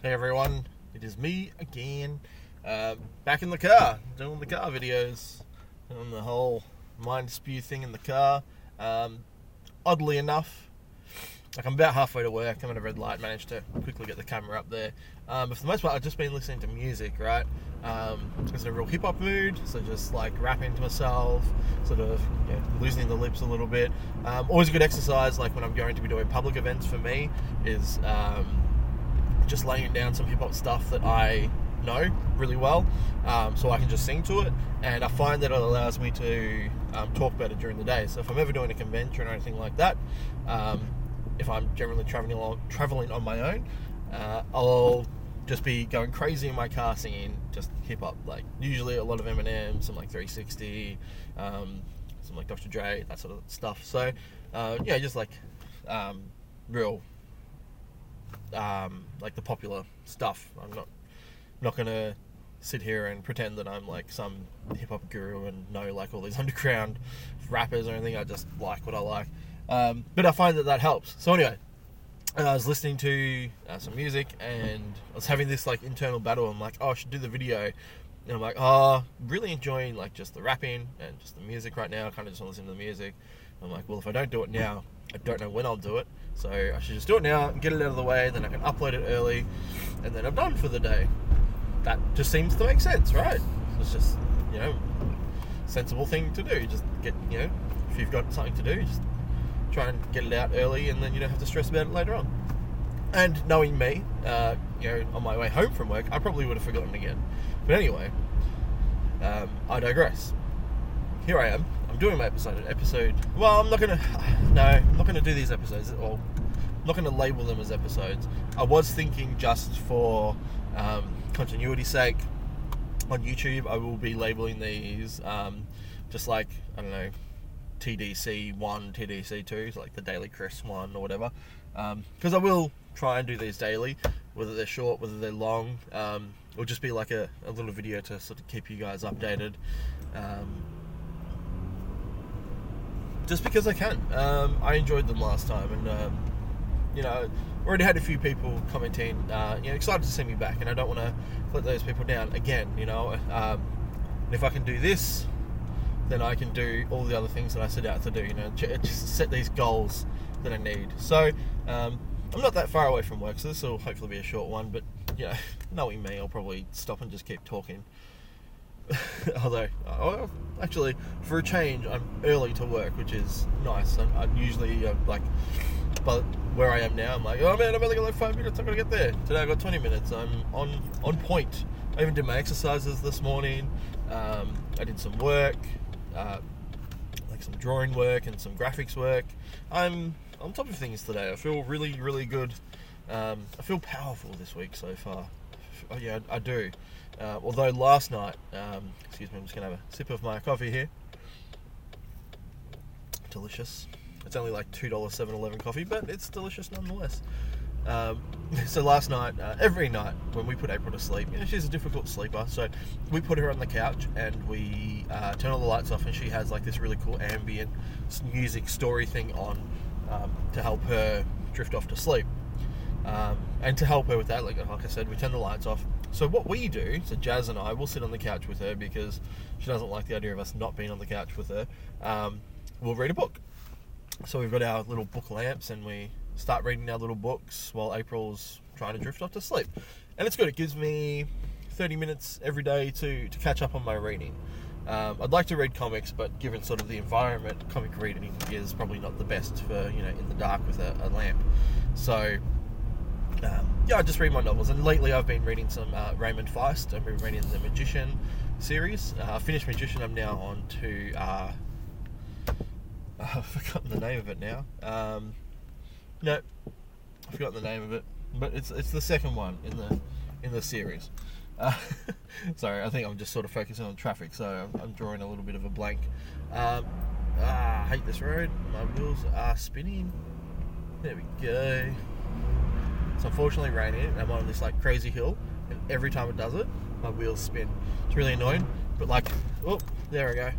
Hey everyone, it is me again, back in the car, doing the car videos, doing the whole mind spew thing in the car. Oddly enough, I'm about halfway to work, I'm at a red light, managed to quickly get the camera up there. But for the most part, I've just been listening to music, right? It's in a real hip-hop mood, so just like rapping to myself, sort of loosening the lips a little bit. Always a good exercise, like when I'm going to be doing public events for me, is just laying down some hip-hop stuff that I know really well, so I can just sing to it, and I find that it allows me to talk better during the day. So if I'm ever doing a convention or anything like that, if I'm generally traveling on my own, I'll just be going crazy in my car singing just hip-hop, like usually a lot of Eminem, some like 360, some like Dr. Dre, that sort of stuff. So just like real like the popular stuff. I'm not gonna sit here and pretend that I'm like some hip-hop guru and know like all these underground rappers or anything. I just like what I like, but I find that helps. So anyway, I was listening to some music, and I was having this like internal battle. I'm like, I should do the video, and I'm like, really enjoying like just the rapping and just the music right now. I kind of just want to listen to the music. I'm like, well, if I don't do it now, I don't know when I'll do it, so I should just do it now and get it out of the way, then I can upload it early, and then I'm done for the day. That just seems to make sense, right? It's just, sensible thing to do. Just get, if you've got something to do, just try and get it out early, and then you don't have to stress about it later on. And knowing me, on my way home from work, I probably would have forgotten again. But anyway, I digress. Here I am. I'm doing my episode. Well, I'm not gonna do these episodes, or I'm not gonna label them as episodes. I was thinking, just for continuity's sake, on YouTube, I will be labeling these just like, I don't know, TDC1, TDC2, so like the Daily Chris one or whatever. Because I will try and do these daily, whether they're short, whether they're long. It'll just be like a little video to sort of keep you guys updated. Just because I can. I enjoyed them last time, and already had a few people commenting, excited to see me back, and I don't want to let those people down again. And if I can do this, then I can do all the other things that I set out to do. Just set these goals that I need. So I'm not that far away from work, so this will hopefully be a short one. But knowing me, I'll probably stop and just keep talking. Although, actually, for a change, I'm early to work, which is nice. I'm usually but where I am now, I'm like, oh man, I've only got like 5 minutes, I'm gonna get there. Today I got 20 minutes. I'm on point. I even did my exercises this morning. I did some work, like some drawing work and some graphics work. I'm on top of things today. I feel really, really good. I feel powerful this week so far. Yeah, I do. Although last night, excuse me, I'm just going to have a sip of my coffee here. Delicious. It's only like $2 7-Eleven coffee, but it's delicious nonetheless. So last night, every night when we put April to sleep, she's a difficult sleeper, so we put her on the couch and we turn all the lights off, and she has like this really cool ambient music story thing on to help her drift off to sleep. And to help her with that, like I said, we turn the lights off. So what we do, so Jazz and I will sit on the couch with her, because she doesn't like the idea of us not being on the couch with her. We'll read a book. So we've got our little book lamps, and we start reading our little books while April's trying to drift off to sleep. And it's good. It gives me 30 minutes every day to catch up on my reading. I'd like to read comics, but given sort of the environment, comic reading is probably not the best for, in the dark with a lamp. So I just read my novels, and lately I've been reading some Raymond Feist. I've been reading the Magician series. I finished Magician. I'm now on to I've forgotten the name of it now. No, I've forgotten the name of it, but it's the second one in the series. Sorry, I think I'm just sort of focusing on traffic, so I'm drawing a little bit of a blank. I hate this road. My wheels are spinning. There we go. It's unfortunately raining, and I'm on this like crazy hill, and every time it does it, my wheels spin. It's really annoying, but there we go.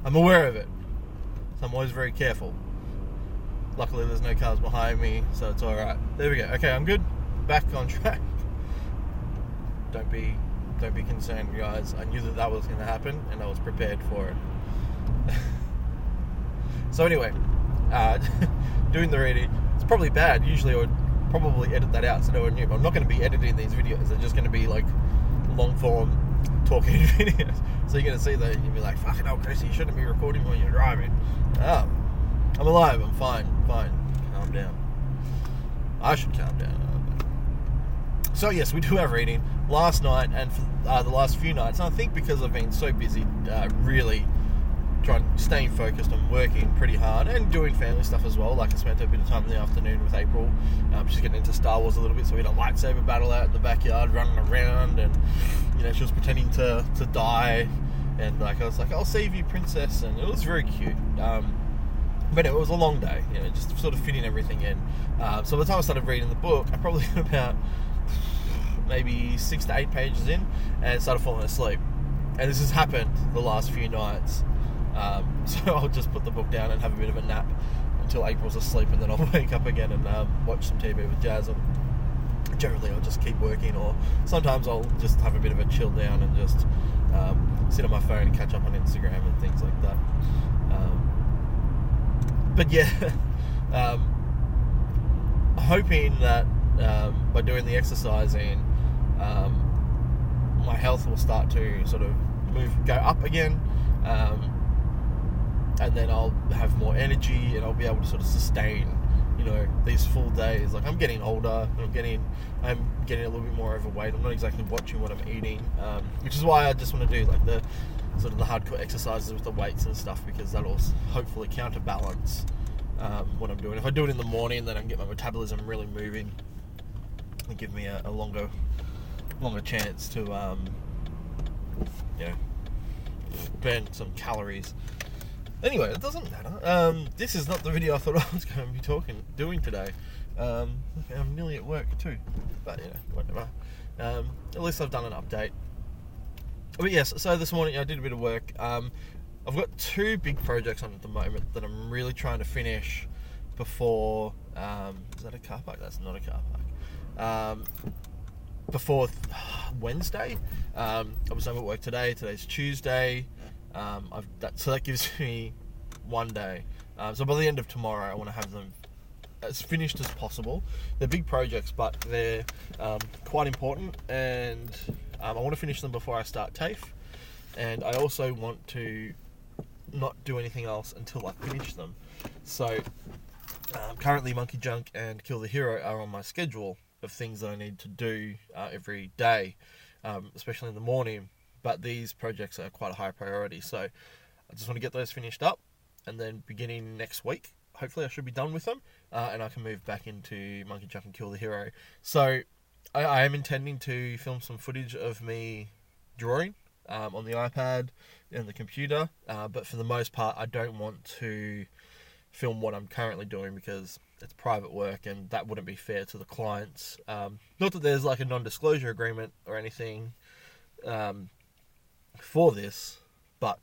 I'm aware of it, so I'm always very careful. Luckily there's no cars behind me, so it's alright. There we go. Okay, I'm good. Back on track. don't be concerned, guys. I knew that was going to happen, and I was prepared for it. So anyway, doing the reading, it's probably bad. Usually I would probably edit that out so no one knew, but I'm not going to be editing these videos. They're just going to be like long form talking videos. So you're going to see that and you'll be like, fucking hell, Chris, you shouldn't be recording when you're driving. Oh, I'm alive, I'm fine. Calm down. I should calm down. So yes, we do have reading last night and for the last few nights. And I think because I've been so busy, really staying focused on working pretty hard and doing family stuff as well. Like I spent a bit of time in the afternoon with April. She's getting into Star Wars a little bit, so we had a lightsaber battle out in the backyard, running around, and she was pretending to die, and like I was like, "I'll save you, princess," and it was very cute. But it was a long day, just sort of fitting everything in. So by the time I started reading the book, I probably got about maybe 6 to 8 pages in and started falling asleep. And this has happened the last few nights. So I'll just put the book down and have a bit of a nap until April's asleep, and then I'll wake up again and watch some TV with Jazz. And generally I'll just keep working, or sometimes I'll just have a bit of a chill down and just sit on my phone and catch up on Instagram and things like that. But yeah, hoping that by doing the exercising, my health will start to sort of go up again, and then I'll have more energy and I'll be able to sort of sustain, these full days. Like I'm getting older, and I'm getting a little bit more overweight. I'm not exactly watching what I'm eating, which is why I just want to do like the sort of the hardcore exercises with the weights and stuff, because that'll hopefully counterbalance what I'm doing. If I do it in the morning, then I can get my metabolism really moving and give me a longer chance to burn some calories. Anyway, it doesn't matter. This is not the video I thought I was going to be doing today. Okay, I'm nearly at work too, but whatever. At least I've done an update. But yes, so this morning I did a bit of work. I've got 2 big projects on at the moment that I'm really trying to finish before. Is that a car park? That's not a car park. Before Wednesday. I was home at work today. Today's Tuesday. So that gives me 1 day. So by the end of tomorrow, I want to have them as finished as possible. They're big projects, but they're quite important, and I want to finish them before I start TAFE. And I also want to not do anything else until I finish them. So currently Monkey Junk and Kill the Hero are on my schedule of things that I need to do every day, especially in the morning. But these projects are quite a high priority, so I just want to get those finished up, and then beginning next week, hopefully I should be done with them, and I can move back into Monkey Jump and Kill the Hero. So I am intending to film some footage of me drawing on the iPad and the computer, but for the most part I don't want to film what I'm currently doing because it's private work and that wouldn't be fair to the clients. Not that there's like a non-disclosure agreement or anything for this, but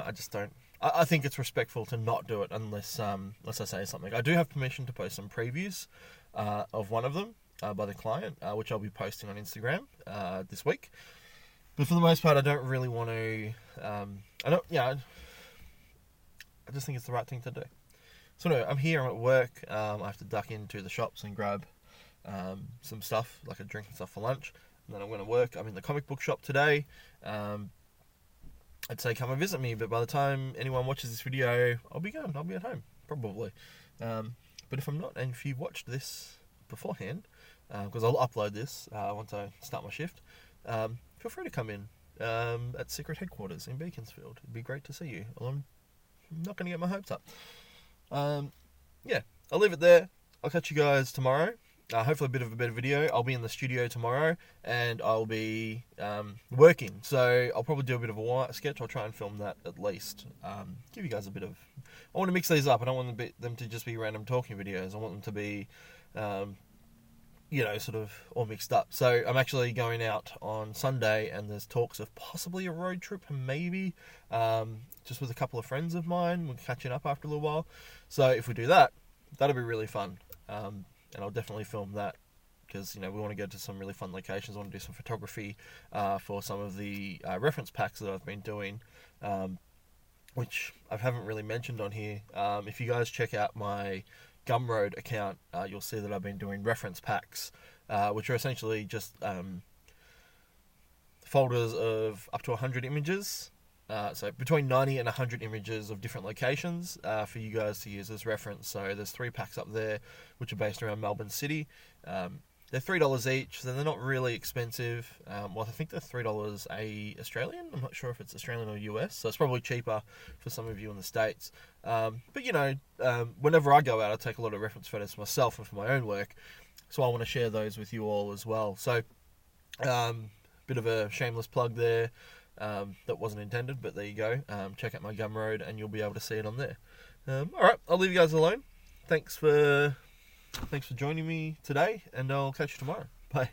I just don't. I think it's respectful to not do it unless I say something. I do have permission to post some previews of one of them by the client, which I'll be posting on Instagram this week. But for the most part, I don't really want to. I just think it's the right thing to do. So no, I'm here. I'm at work. I have to duck into the shops and grab some stuff, like a drink and stuff for lunch. And then I'm going to work. I'm in the comic book shop today. I'd say come and visit me, but by the time anyone watches this video, I'll be gone. I'll be at home, probably. But if I'm not, and if you watched this beforehand, because I'll upload this once I start my shift, feel free to come in at Secret Headquarters in Beaconsfield. It'd be great to see you. I'm not going to get my hopes up. Yeah, I'll leave it there. I'll catch you guys tomorrow. Hopefully a bit of a better video. I'll be in the studio tomorrow and I'll be working. So I'll probably do a bit of a sketch. I'll try and film that at least. Give you guys a bit of... I want to mix these up. I don't want them to just be random talking videos. I want them to be, sort of all mixed up. So I'm actually going out on Sunday and there's talks of possibly a road trip, maybe, just with a couple of friends of mine. We're catching up after a little while. So if we do that, that'll be really fun. And I'll definitely film that because we want to go to some really fun locations. I want to do some photography for some of the reference packs that I've been doing, which I haven't really mentioned on here. If you guys check out my Gumroad account, you'll see that I've been doing reference packs, which are essentially just folders of up to 100 images. So between 90 and 100 images of different locations for you guys to use as reference. So there's 3 packs up there, which are based around Melbourne City. They're $3 each, so they're not really expensive. Well, I think they're $3 Australian. I'm not sure if it's Australian or US, so it's probably cheaper for some of you in the States. But whenever I go out, I take a lot of reference photos for myself and for my own work, so I want to share those with you all as well. So, bit of a shameless plug there. That wasn't intended, but there you go. Check out my Gumroad and you'll be able to see it on there. Alright, I'll leave you guys alone. Thanks for joining me today, and I'll catch you tomorrow. Bye.